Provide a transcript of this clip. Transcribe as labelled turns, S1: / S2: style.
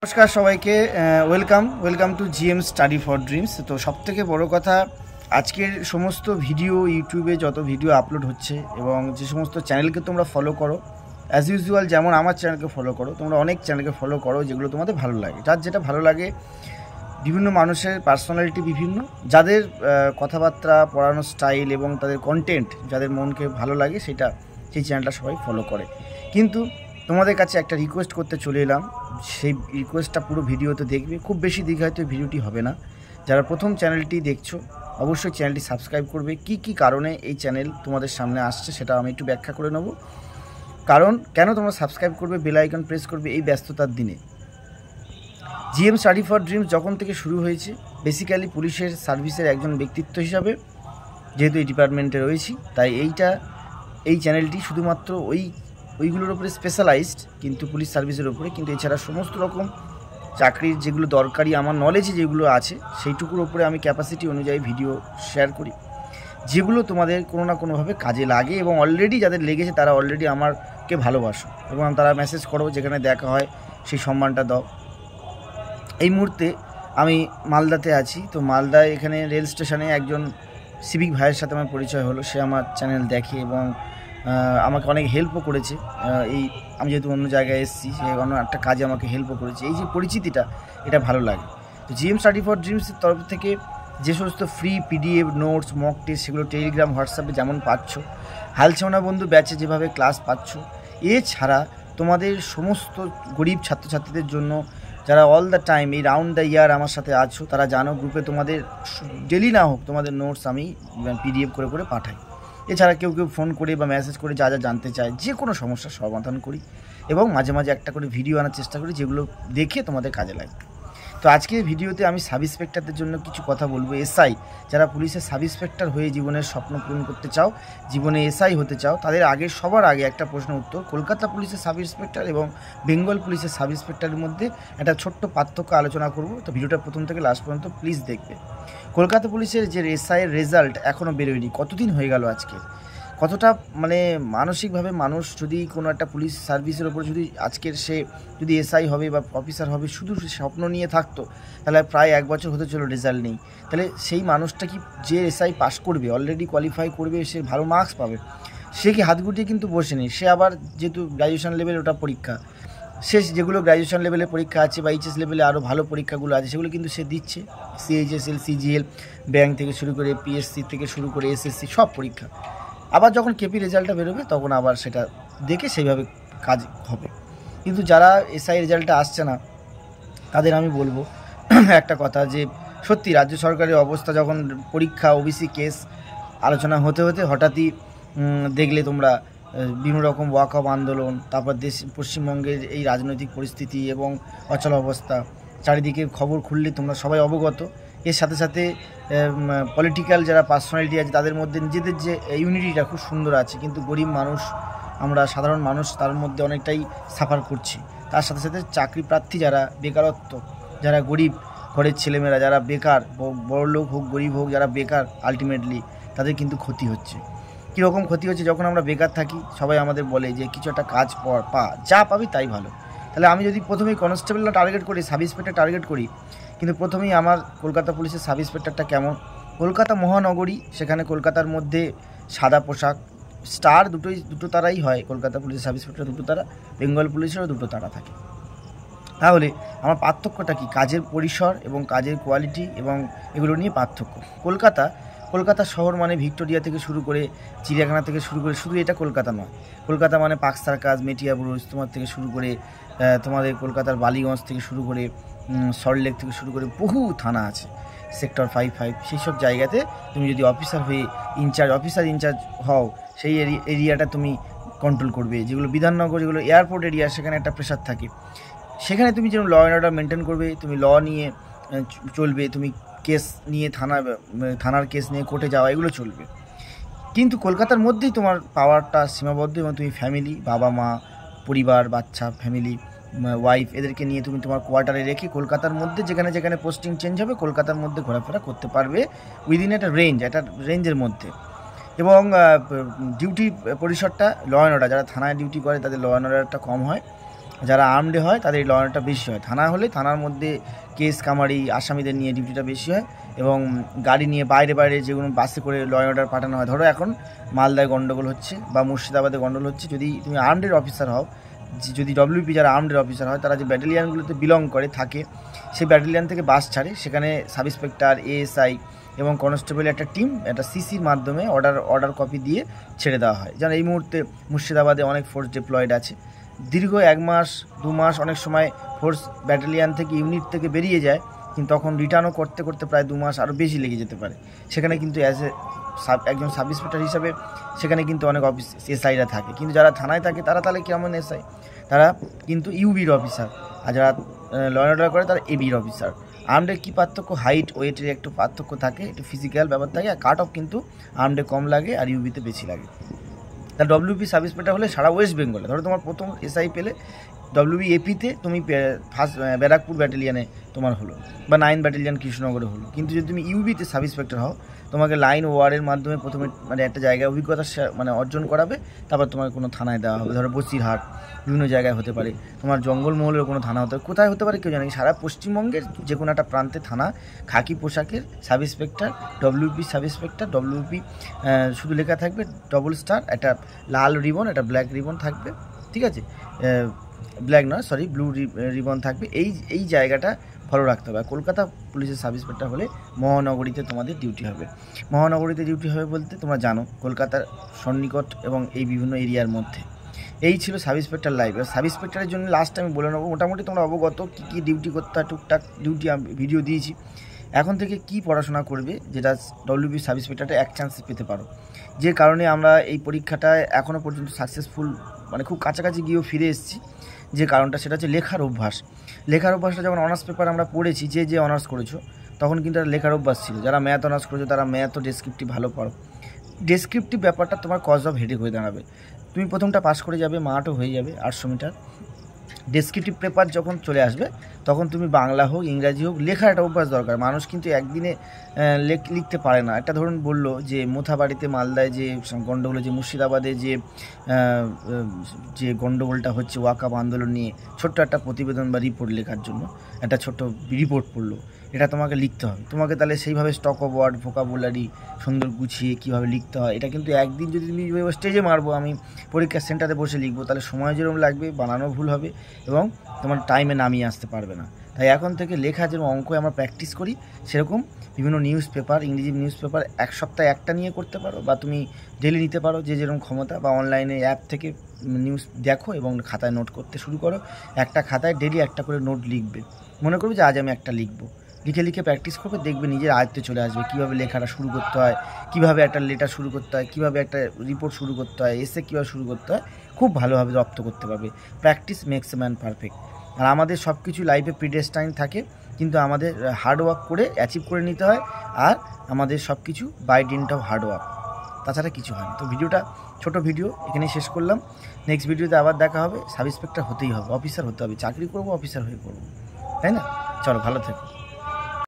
S1: নমস্কার সবাইকে, welcome to GM study for dreams. তো সবথেকে বড় কথা, আজকের সমস্ত ভিডিও ইউটিউবে যত ভিডিও আপলোড হচ্ছে এবং যে সমস্ত চ্যানেলকে তোমরা ফলো করো, অ্যাজ ইউজুয়াল যেমন আমার চ্যানেলকে ফলো করো, তোমরা অনেক চ্যানেলকে ফলো করো যেগুলো তোমাদের ভালো লাগে, যার যেটা ভালো লাগে। বিভিন্ন মানুষের পার্সোনালিটি বিভিন্ন, যাদের কথাবার্তা, পড়ানোর স্টাইল এবং তাদের কন্টেন্ট যাদের মনকে ভালো লাগে সেই চ্যানেলটা সবাই ফলো করে। কিন্তু তোমাদের কাছে একটা রিকোয়েস্ট করতে চলে এলাম, সেই রিকোয়েস্টটা পুরো ভিডিওতে দেখবে। খুব বেশি দীর্ঘায়িত ভিডিওটি হবে না। যারা প্রথম চ্যানেলটি দেখছো অবশ্যই চ্যানেলটি সাবস্ক্রাইব করবে। কি কারণে এই চ্যানেল তোমাদের সামনে আসছে সেটা আমি একটু ব্যাখ্যা করে নেব। কারণ কেন তোমরা সাবস্ক্রাইব করবে, বেল আইকন প্রেস করবে এই ব্যস্ততার দিনে। জিএম স্টাডি ফর ড্রিমস যখন থেকে শুরু হয়েছে, বেসিক্যালি পুলিশের সার্ভিসের একজন ব্যক্তিত্ব হিসাবে যেহেতু এই ডিপার্টমেন্টে রয়েছি, তাই এই চ্যানেলটি শুধুমাত্র ওইগুলোর উপরে স্পেশালাইজড, কিন্তু পুলিশ সার্ভিসের উপরে। কিন্তু এছাড়া সমস্ত রকম চাকরির যেগুলো দরকারি আমার নলেজে যেগুলো আছে সেইটুকুর উপরে আমি ক্যাপাসিটি অনুযায়ী ভিডিও শেয়ার করি, যেগুলো তোমাদের কোনো না কোনোভাবে কাজে লাগে। এবং অলরেডি যাদের লেগেছে তারা অলরেডি আমাকে ভালোবাসো এবং তারা মেসেজ করো, যেখানে দেখা হয় সেই সম্মানটা দাও। এই মুহূর্তে আমি মালদাতে আছি। তো মালদায় এখানে রেল স্টেশনে একজন সিভিক ভাইয়ের সাথে আমার পরিচয় হলো। সে আমার চ্যানেল দেখে এবং আমাকে অনেক হেল্পও করেছে। আমি যেহেতু অন্য জায়গায় এসেছি, সে অন্য একটা কাজে আমাকে হেল্পও করেছে। এই যে পরিচিতিটা, এটা ভালো লাগে। তো জিএম স্টাডি ফর ড্রিমসের তরফ থেকে যে সমস্ত free PDF, notes, mock test, সেগুলো টেলিগ্রাম, হোয়াটসঅ্যাপে যেমন পাচ্ছ, হালছাওনা বন্ধু ব্যাচে যেভাবে ক্লাস পাচ্ছ, এছাড়া তোমাদের সমস্ত গরিব ছাত্রছাত্রীদের জন্য যারা অল দ্য টাইম এই রাউন্ড দ্য ইয়ার আমার সাথে আছো, তারা জানো গ্রুপে তোমাদের ডেলি না হোক তোমাদের নোটস আমি পিডিএফ করে করে পাঠাই। এছাড়া কেউ ফোন করে বা মেসেজ করে যা জানতে চায়, যে কোনো সমস্যার সমাধান করি এবং মাঝে মাঝে একটা করে ভিডিও আনার চেষ্টা করি যেগুলো দেখে তোমাদের কাজে লাগবে। তো আজকের ভিডিওতে আমি সাব ইন্সপেক্টরদের জন্য কিছু কথা বলবো। এসআই, যারা পুলিশের সাব ইন্সপেক্টর হয়ে জীবনের স্বপ্ন পূরণ করতে চাও, জীবনে এসআই হতে চাও, তাদের সবার আগে একটা প্রশ্ন উত্তর। কলকাতা পুলিশের সাব ইন্সপেক্টর এবং বেঙ্গল পুলিশের সাব ইন্সপেক্টরের মধ্যে একটা ছোট্ট পার্থক্য আলোচনা করব। তো ভিডিওটা প্রথম থেকে লাস্ট পর্যন্ত প্লিজ দেখবে। কলকাতা পুলিশের যে এসআইয়ের রেজাল্ট এখনও বেরোয়নি। কতদিন হয়ে গেল আজকে, কতটা মানসিকভাবে মানুষ যদি কোনো একটা পুলিশ সার্ভিসের ওপর আজকের সে যদি এসআই হবে বা অফিসার হবে শুধু স্বপ্ন নিয়ে থাকতো, তাহলে প্রায় 1 বছর হতে চলো রেজাল্ট নেই। তাহলে সেই মানুষটা কি, যে এসআই পাস করবে, অলরেডি কোয়ালিফাই করবে, সে ভালো মার্কস পাবে, সে কি হাত গুটিয়ে কিন্তু বসে নেই। সে আবার যেহেতু গ্র্যাজুয়েশন লেভেল ওটা পরীক্ষা, সে যেগুলো গ্র্যাজুয়েশন লেভেলে পরীক্ষা আছে বা এইচএস লেভেলে আরও ভালো পরীক্ষাগুলো আছে সেগুলো কিন্তু সে দিচ্ছে। সিএইচএসএল, সিজিএল, ব্যাংক থেকে শুরু করে পিএসসি থেকে শুরু করে এসএসসি সব পরীক্ষা। আবার যখন কেপি রেজাল্টটা বেরোবে তখন আবার সেটা দেখে সেইভাবে কাজ হবে। কিন্তু যারা এসআই রেজাল্টটা আসছে না, তাদের আমি বলবো একটা কথা, যে সত্যি রাজ্য সরকারের অবস্থা, যখন পরীক্ষা, ওবিসি কেস আলোচনা হতে হতে হঠাৎই দেখলে তোমরা বিভিন্ন রকম ওয়াকআপ আন্দোলন, তারপর পশ্চিমবঙ্গের এই রাজনৈতিক পরিস্থিতি এবং অচল অবস্থা, চারিদিকে খবর খুললে তোমরা সবাই অবগত। এর সাথে সাথে পলিটিক্যাল যারা পার্সোনালিটি আছে তাদের মধ্যে নিজেদের যে ইউনিটিটা খুব সুন্দর আছে, কিন্তু গরিব মানুষ, আমরা সাধারণ মানুষ তার মধ্যে অনেকটাই সাফার করছি। তার সাথে সাথে চাকরি প্রার্থী যারা, বেকারত্ব, যারা গরিব ঘরের ছেলেমেয়েরা, যারা বেকার, বড় লোক হোক গরিব হোক, যারা বেকার, আলটিমেটলি তাদের কিন্তু ক্ষতি হচ্ছে। কীরকম ক্ষতি হচ্ছে, যখন আমরা বেকার থাকি সবাই আমাদের বলে যে কিছু একটা কাজ পা, যা পাবি তাই ভালো। তাহলে আমি যদি প্রথমেই কনস্টেবলটা টার্গেট করি, সাব ইন্সপেক্টর টার্গেট করি, কিন্তু প্রথমেই আমার কলকাতা পুলিশের সাব ইন্সপেক্টরটা কেমন, কলকাতা মহানগরী, সেখানে কলকাতার মধ্যে সাদা পোশাক, স্টার দুটো তারাই হয়। কলকাতা পুলিশের সাব ইন্সপেক্টর 2টো তারা, বেঙ্গল পুলিশেরও 2টো তারা থাকে। তাহলে আমার পার্থক্যটা কি? কাজের পরিসর এবং কাজের কোয়ালিটি এবং এগুলো নিয়ে পার্থক্য। কলকাতা শহর মানে ভিক্টোরিয়া থেকে শুরু করে, চিড়িয়াখানা থেকে শুরু করে, শুধু এটা কলকাতা নয়। কলকাতা মানে পার্ক সার্কাস, মেটিয়াবুরুজ তোমার থেকে শুরু করে, তোমাদের কলকাতার বালিগঞ্জ থেকে শুরু করে, সল্টলেক থেকে শুরু করে বহু থানা আছে, সেক্টর 5 সেই সব জায়গাতে তুমি যদি অফিসার হয়ে অফিসার ইনচার্জ হও, সেই এরিয়াটা তুমি কন্ট্রোল করবে। যেগুলো বিধাননগর, যেগুলো এয়ারপোর্ট এরিয়া, সেখানে একটা প্রেশার থাকে, সেখানে তুমি যেন ল অ্যান্ড অর্ডার মেনটেন করবে, তুমি ল নিয়ে চলবে, তুমি কেস নিয়ে থানার কেস নিয়ে কোর্টে যাওয়া, এগুলো চলবে। কিন্তু কলকাতার মধ্যেই তোমার পাওয়ারটা সীমাবদ্ধ এবং তুমি ফ্যামিলি, বাবা মা, পরিবার, বাচ্চা, ফ্যামিলি, ওয়াইফ, এদেরকে নিয়ে তুমি তোমার কোয়ার্টারে রেখে কলকাতার মধ্যে যেখানে যেখানে পোস্টিং চেঞ্জ হবে কলকাতার মধ্যে ঘোরাফেরা করতে পারবে উইদিন একটা রেঞ্জের মধ্যে। এবং ডিউটি পরিসরটা ল অ্যান্ড অর্ডার, যারা থানায় ডিউটি করে তাদের ল অ্যান্ড অর্ডারটা কম হয়, যারা আর্মডে হয় তাদের ল অ্যান্ড অর্ডারটা বেশি হয়। থানা হলে থানার মধ্যে কেস কামারি আসামিদের নিয়ে ডিউটিটা বেশি হয়, এবং গাড়ি নিয়ে বাইরে বাইরে যেগুলো বাসে করে ল অ্যান্ড অর্ডার পাঠানো হয়। ধরো এখন মালদায় গণ্ডগোল হচ্ছে বা মুর্শিদাবাদে গণ্ডগোল হচ্ছে, যদি তুমি আর্মডের অফিসার হও, যদি ডব্লিউপি যারা আর্মডের অফিসার হয় তারা যে ব্যাটালিয়ানগুলোতে বিলং করে থাকে, সেই ব্যাটালিয়ান থেকে বাস ছাড়ে, সেখানে সাব ইন্সপেক্টর, এএসআই এবং কনস্টেবলের একটা টিম একটা সিসির মাধ্যমে অর্ডার কপি দিয়ে ছেড়ে দেওয়া হয়। যেন এই মুহূর্তে মুর্শিদাবাদে অনেক ফোর্স ডিপ্লয়েড আছে, দীর্ঘ 1 মাস 2 মাস অনেক সময় ফোর্স ব্যাটালিয়ান থেকে ইউনিট থেকে বেরিয়ে যায়, কিন্তু তখন রিটার্নও করতে করতে প্রায় 2 মাস আরও বেশি লেগে যেতে পারে। সেখানে কিন্তু একজন সাব ইন্সপেক্টর হিসাবে সেখানে কিন্তু অনেক এসআইরা থাকে, কিন্তু যারা থানায় থাকে তারা তাহলে কেমন এসআই, তারা কিন্তু ইউবির অফিসার, আর যারা ল অ্যান্ড অর্ডার করে তারা এবির অফিসার। আর্মডের কী পার্থক্য, হাইট ওয়েটের একটু পার্থক্য থাকে, একটু ফিজিক্যাল ব্যাপার থাকে, আর কাট অফ কিন্তু আর্মডে কম লাগে আর ইউবিতে বেশি লাগে। তা ডব্লিউপি সাব ইন্সপেক্টর হলে সারা ওয়েস্ট বেঙ্গলে, ধরো তোমার প্রথম এসআই পেলে ডব্লিউবি এপিতে তুমি ফার্স্ট ব্যারাকপুর ব্যাটালিয়ানে তোমার হলো, বা 9 ব্যাটালিয়ান কৃষ্ণনগরে হলো, কিন্তু যদি তুমি ইউবিতে সাব ইন্সপেক্টর হও তোমাকে লাইন ওয়ারের মাধ্যমে প্রথমে একটা জায়গায় অভিজ্ঞতা অর্জন করাবে, তারপর তোমাকে কোনো থানায় দেওয়া হবে। ধরো বসিরহাট বিভিন্ন জায়গায় হতে পারে, তোমার জঙ্গলমহলের কোনো থানা হতে পারে, কোথায় হতে পারে কেউ জানে। সারা পশ্চিমবঙ্গের যে কোনো একটা প্রান্তে থানা, খাকি পোশাকের sub inspector, WP sub inspector, WP শুধু লেখা থাকবে ডবল স্টার, একটা লাল রিবন, একটা ব্ল্যাক রিবন থাকবে, ঠিক আছে, ব্ল্যাক নয় সরি ব্লু রিবন থাকবে। এই জায়গাটা ফলো রাখতে হবে। কলকাতা পুলিশের সাব ইন্সপেক্টর হলে মহানগরীতে তোমাদের ডিউটি হবে। মহানগরীতে ডিউটি হবে বলতে তোমরা জানো কলকাতার সন্নিকট এবং এই বিভিন্ন এরিয়ার মধ্যে। এই ছিল সাব ইন্সপেক্টর লাইফ। আর সাব ইন্সপেক্টরের জন্য লাস্ট আমি বলে নেবো, মোটামুটি তোমরা অবগত কী কী ডিউটি করতে হয়, টুকটাক ডিউটি ভিডিও দিয়েছি। এখন থেকে কি পড়াশোনা করবে, যেটা ডব্লিউবি সাব ইন্সপেক্টরটা 1 চান্সে পেতে পারো, যে কারণে আমরা এই পরীক্ষাটায় এখনও পর্যন্ত সাকসেসফুল, মানে খুব কাছাকাছি গিয়েও ফিরে এসেছি। যে কারণটা সেটা হচ্ছে লেখার অভ্যাস। লেখার অভ্যাসটা যখন অনার্স পেপার আমরা পড়েছি, যে অনার্স করেছো তখন কিন্তু একটা লেখার অভ্যাস ছিল। যারা ম্যাথ অনার্স করেছো তারা ম্যাথ ও ডেসক্রিপটিভ ভালো পড়ো। ডেসক্রিপটিভ ব্যাপারটা তোমার কজ অফ হেডেক হয়ে দাঁড়াবে। তুমি প্রথমটা পাস করে যাবে, মাঠও হয়ে যাবে 800 মিটার। ডেসক্রিপটিভ পেপার যখন চলে আসবে তখন তুমি বাংলা হোক ইংরাজি হোক লেখার একটা অভ্যাস দরকার। মানুষ কিন্তু একদিনে লিখতে পারে না। একটা ধরুন বললো যে মোথাবাড়িতে মালদায় যে গণ্ডগোল, যে মুর্শিদাবাদে যে গণ্ডগোলটা হচ্ছে ওয়াকাব আন্দোলন নিয়ে, ছোট্ট একটা প্রতিবেদন বা রিপোর্ট লেখার জন্য একটা ছোট্ট রিপোর্ট পড়লো, এটা তোমাকে লিখতে হবে। তোমাকে তাহলে সেইভাবে স্টক অফ ওয়ার্ড, ভোকাবুলারি সুন্দর গুছিয়ে কীভাবে লিখতে হয়, এটা কিন্তু একদিন যদি তুমি স্টেজে মারবো, আমি পরীক্ষার সেন্টারে বসে লিখবো, তাহলে সময় যেরকম লাগবে, বানানো ভুল হবে এবং তোমার টাইমে নামিয়ে আসতে পারবে না। তাই এখন থেকে লেখা যেরকম অঙ্ক আমরা প্র্যাকটিস করি, সেরকম বিভিন্ন নিউজ পেপার, ইংরেজি নিউজ পেপার 1 সপ্তাহে একটা নিয়ে করতে পারো, বা তুমি ডেলি নিতে পারো, যে যেরকম ক্ষমতা, বা অনলাইনে অ্যাপ থেকে নিউজ দেখো এবং খাতায় নোট করতে শুরু করো। একটা খাতায় ডেলি একটা করে নোট লিখবে। মনে করবে যে আজ আমি একটা লিখবো, লিখে লিখে প্র্যাকটিস করবে, দেখবে নিজের আয়ত্তে চলে আসবে কীভাবে লেখাটা শুরু করতে হয়, কীভাবে একটা লেটার শুরু করতে হয়, কীভাবে একটা রিপোর্ট শুরু করতে হয়, এসে কীভাবে শুরু করতে হয়, খুব ভালোভাবে রপ্ত করতে পারবে। Practice makes a man perfect. আর আমাদের সব কিছু লাইফে প্রিডেস্টাইন থাকে, কিন্তু আমাদের হার্ডওয়ার্ক করে অ্যাচিভ করে নিতে হয়, আর আমাদের সব কিছু বাই ডিন্ট অফ হার্ডওয়ার্ক, তাছাড়া কিছু হয় না। তো ভিডিওটা ছোট ভিডিও এখানেই শেষ করলাম। নেক্সট ভিডিওতে আবার দেখা হবে। সাব ইন্সপেক্টর হতেই হবে, অফিসার হতে হবে, চাকরি করবো অফিসার হয়ে করবো, তাই না? চলো, ভালো থেকো।